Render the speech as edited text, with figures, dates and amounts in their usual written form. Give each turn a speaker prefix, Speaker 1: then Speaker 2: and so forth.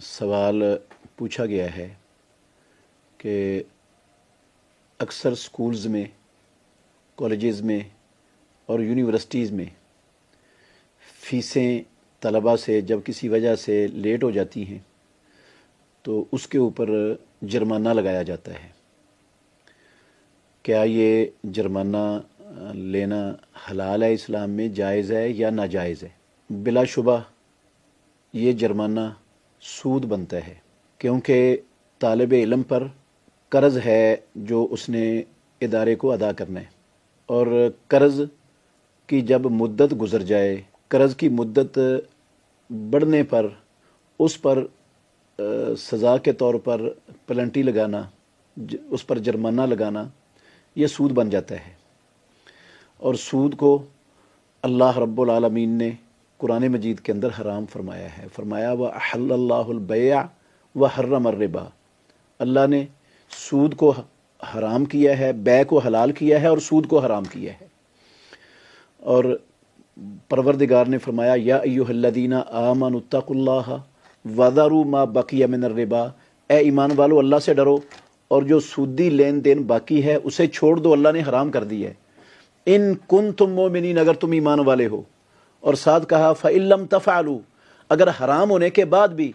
Speaker 1: سوال پوچھا گیا ہے کہ اکثر سکولز میں، کالجز میں اور یونیورسٹیز میں فیسیں طلباء سے جب کسی وجہ سے لیٹ ہو جاتی ہیں تو اس کے اوپر جرمانہ لگایا جاتا ہے۔ کیا یہ جرمانہ لینا حلال ہے، اسلام میں جائز ہے یا ناجائز ہے؟ بلا شبہ یہ جرمانہ سود بنتا ہے، کیونکہ طالب علم پر قرض ہے جو اس نے ادارے کو ادا کرنا ہے، اور قرض کی جب مدت گزر جائے، قرض کی مدت بڑھنے پر اس پر سزا کے طور پر پلنٹی لگانا، اس پر جرمانہ لگانا، یہ سود بن جاتا ہے۔ اور سود کو اللہ رب العالمین نے قرآن مجید کے اندر حرام فرمایا ہے۔ فرمایا وَأَحَلَّ اللَّهُ الْبَيْعَ وَحَرَّمَ الرِّبَا، اللہ نے سود کو حرام کیا ہے، بیع کو حلال کیا ہے اور سود کو حرام کیا ہے۔ اور پروردگار نے فرمایا یا ایھا الذین آمنوا اتقوا اللہ وذروا ما بقی من الربا، اے ایمان والو اللہ سے ڈرو اور جو سودی لین دین باقی ہے اسے چھوڑ دو، اللہ نے حرام کر دی ہے۔ ان کنتم مؤمنین، اگر تم ایمان والے ہو، اور ساتھ کہا فَإِن لَّمْ تَفْعَلُوا، اگر حرام ہونے کے بعد بھی